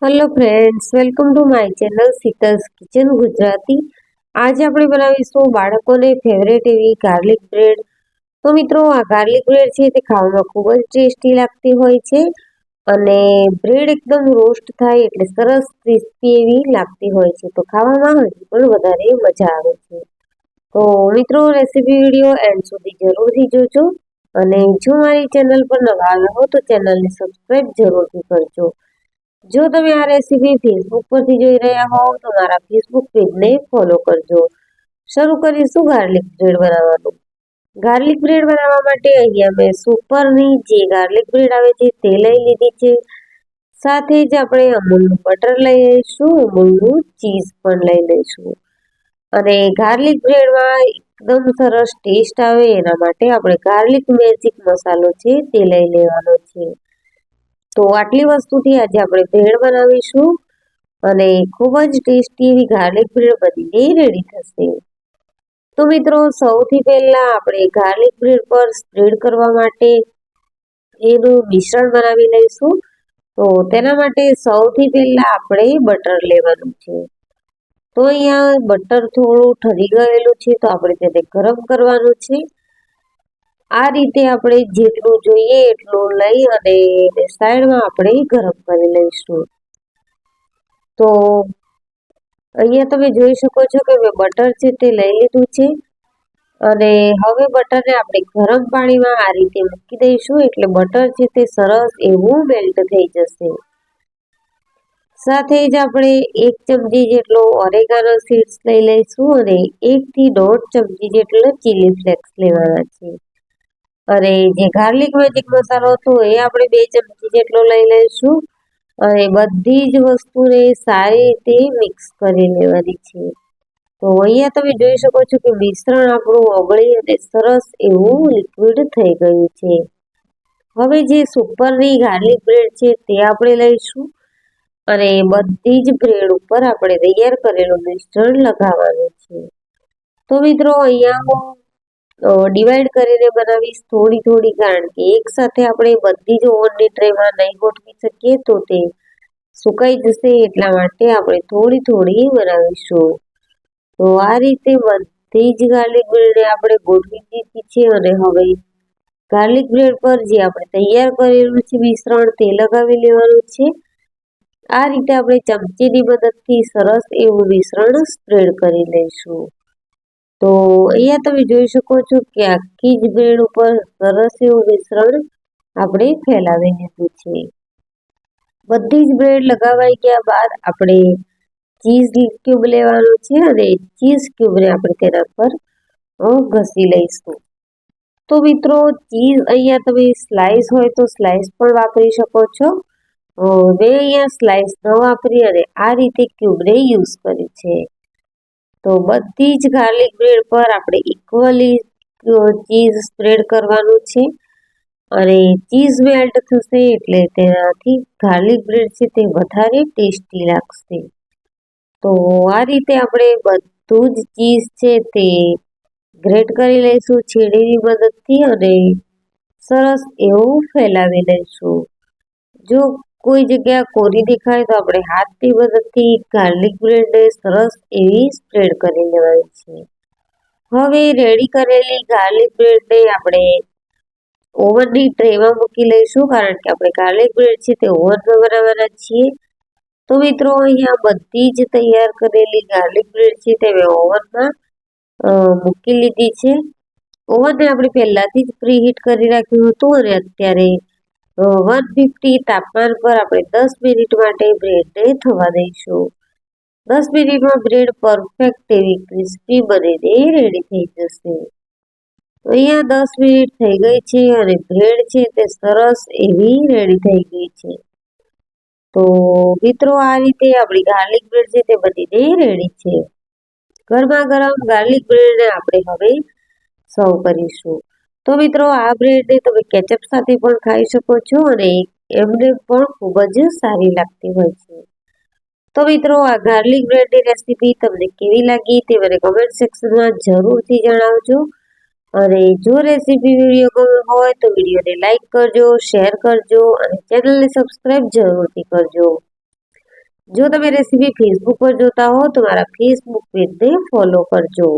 Hello friends, welcome to my channel Sheetal's kitchen Gujarati. આજે આપણે બનાવીશું બાળકોને ફેવરેટ એવી ગાર્લિક બ્રેડ. તો મિત્રો, આ ગાર્લિક બ્રેડ છે તે ખાવામાં ખૂબ જ ટેસ્ટી લાગતી હોય છે અને બ્રેડ એકદમ રોસ્ટ થાય એટલે સરસ ક્રિસ્પી એવી લાગતી હોય છે. તો ખાવામાં હજી પણ વધારે મજા આવે છે. તો મિત્રો, રેસીપી વિડીયો એન્ડ સુધી જરૂરથી જોજો અને જો મારી ચેનલ પર નવા આવ્યા હો તો ચેનલને સબસ્ક્રાઇબ જરૂરથી કરજો. જો તમે આ રેસીપી ફેસબુક પરથી જોઈ રહ્યા હોવ તો મારા ફેસબુક પેજને ફોલો કરજો. શરૂ કરીશું ગાર્લિક બ્રેડ બનાવવાનું. ગાર્લિક બ્રેડ બનાવવા માટે અહીંયા મેં સુપરની જે ગાર્લિક બ્રેડ આવે છે તે લઈ લીધી છે. સાથે જ આપણે અમૂલનું બટર લઈ લઈશું, અમૂલનું ચીઝ પણ લઈ લઈશું. અને ગાર્લિક બ્રેડમાં એકદમ સરસ ટેસ્ટ આવે એના માટે આપણે ગાર્લિક મેજિક મસાલો છે તે લઈ લેવાનો છે. તો આટલી વસ્તુથી આજે આપણે બ્રેડ બનાવીશું અને ખૂબ જ ટેસ્ટી એવી ગાર્લિક બ્રેડ બનીને રેડી થશે. તો મિત્રો, સૌથી પહેલા આપણે ગાર્લિક બ્રેડ પર સ્પ્રેડ કરવા માટે એનું મિશ્રણ બનાવી લઈશું. તો તેના માટે સૌથી પહેલા આપણે બટર લેવાનું છે. તો અહીંયા બટર થોડું ઠરી ગયેલું છે તો આપણે તેને ગરમ કરવાનું છે. આ રીતે આપણે જેટલું જોઈએ એટલું લઈ અને સાઈડમાં આપણે ગરમ કરી લઈશું. તો અહીંયા તમે જોઈ શકો છો કે મેં બટર છે તે લઈ લીધું છે અને હવે બટરને આપણે ગરમ પાણીમાં આ રીતે મૂકી દઈશું એટલે બટર છે તે સરસ એવું મેલ્ટ થઈ જશે. સાથે જ આપણે 1 ચમચી જેટલો ઓરેગાનો સીડ્સ લઈ લઈશું અને 1 થી 1.5 ચમચી જેટલો ચીલી ફ્લેક્સ લેવાના છે. અને જે ગાર્લિક મેજિક મસાલો હતો એ આપણે 2 ચમચી જેટલો લઈ લઈશું અને બધી જ વસ્તુને સારી રીતે મિક્સ કરી લેવાની છે. તો અહીંયા તમે જોઈ શકો છો કે મિશ્રણ આપણું ઓગળી અને સરસ એવું લિક્વિડ થઈ ગયું છે. હવે જે સુપરની ગાર્લિક બ્રેડ છે તે આપણે લઈશું અને બધી જ બ્રેડ ઉપર આપણે તૈયાર કરેલું મિશ્રણ લગાવવાનું છે. તો મિત્રો, અહીંયા હું ડિવાઈડ કરીને બનાવીશ થોડી કારણ કે એક સાથે આપણે બધી જ ઓવનની ટ્રેમાં નહીં ગોઠવી શકીએ તો તે સુકાઈ જશે, એટલા માટે આપણે થોડી બનાવીશું. તો આ રીતે બધી જ ગાર્લિક બ્રેડને આપણે ગોઠવી દીધી છે અને હવે ગાર્લિક બ્રેડ પર જે આપણે તૈયાર કરેલું છે મિશ્રણ તે લગાવી લેવાનું છે. આ રીતે આપણે ચમચીની મદદથી સરસ એવું મિશ્રણ સ્પ્રેડ કરી લઈશું. તો અહીંયા તમે જોઈ શકો છો કે આખી જ બ્રેડ ઉપર સરસ એવું મિશ્રણ આપણે ફેલાવી લીધું છે. બધી જ બ્રેડ લગાવાઈ ગયા બાદ આપણે ચીઝ ક્યુબ લેવાનું છે અને ચીઝ ક્યુબને આપણે તેના પર ઘસી લઈશું. તો મિત્રો, ચીઝ અહીંયા તમે સ્લાઇસ હોય તો સ્લાઇસ પણ વાપરી શકો છો. મેં અહીંયા સ્લાઇસ ન વાપરી અને આ રીતે ક્યુબને યુઝ કરી છે. તો બધી જ ગાર્લિક બ્રેડ પર આપણે ઇક્વલી ચીઝ સ્પ્રેડ કરવાનું છે અને ચીઝ મેલ્ટ થશે એટલે તેનાથી ગાર્લિક બ્રેડ છે તે વધારે ટેસ્ટી લાગશે. તો આ રીતે આપણે બધું જ ચીઝ છે તે ગ્રેટ કરી લઈશું છીણીની મદદથી અને સરસ એવું ફેલાવી લઈશું. જો કોઈ જગ્યા કોરી દેખાય તો આપણે હાથની મદદથી ગાર્લિક બ્રેડને સરસ એવી સ્પ્રેડ કરી લેવાની છે. હવે રેડી કરેલી ગાર્લિક બ્રેડને આપણે ઓવનની ટ્રેમાં મૂકી લઈશું કારણ કે આપણે ગાર્લિક બ્રેડ છે તે ઓવનમાં બનાવવાના છીએ. તો મિત્રો, અહીંયા બધી જ તૈયાર કરેલી ગાર્લિક બ્રેડ છે તે મેં ઓવનમાં મૂકી લીધી છે. ઓવનને આપણે પહેલાથી જ પ્રીહીટ કરી રાખ્યું હતું અને અત્યારે 150 તાપમાન પર આપણે 10 મિનિટ માટે બ્રેડને થવા દઈશું. 10 મિનિટમાં બ્રેડ પરફેક્ટ એવી ક્રિસ્પી બનીને રેડી થઈ જશે. અહીંયા 10 મિનિટ થઈ ગઈ છે અને બ્રેડ છે તે સરસ એવી રેડી થઈ ગઈ છે. તો મિત્રો, આ રીતે આપણી ગાર્લિક બ્રેડ છે તે બનીને રેડી છે. ગરમા ગરમ ગાર્લિક બ્રેડને આપણે હવે સર્વ કરીશું. તો મિત્રો, આ બ્રેડને તમે કેચઅપ સાથે પણ ખાઈ શકો છો અને એમને પણ ખૂબ જ સારી લાગતી હોય છે. તો મિત્રો, આ ગાર્લિક બ્રેડની રેસીપી તમને કેવી લાગી તે મને કમેન્ટ સેક્શનમાં જરૂરથી જણાવજો. અને જો રેસીપી વિડીયો ગમ્યો હોય તો વિડીયોને લાઈક કરજો, શેર કરજો અને ચેનલને સબસ્ક્રાઇબ જરૂરથી કરજો. જો તમે રેસીપી ફેસબુક પર જોતા હો તો મારા ફેસબુક પેજને ફોલો કરજો.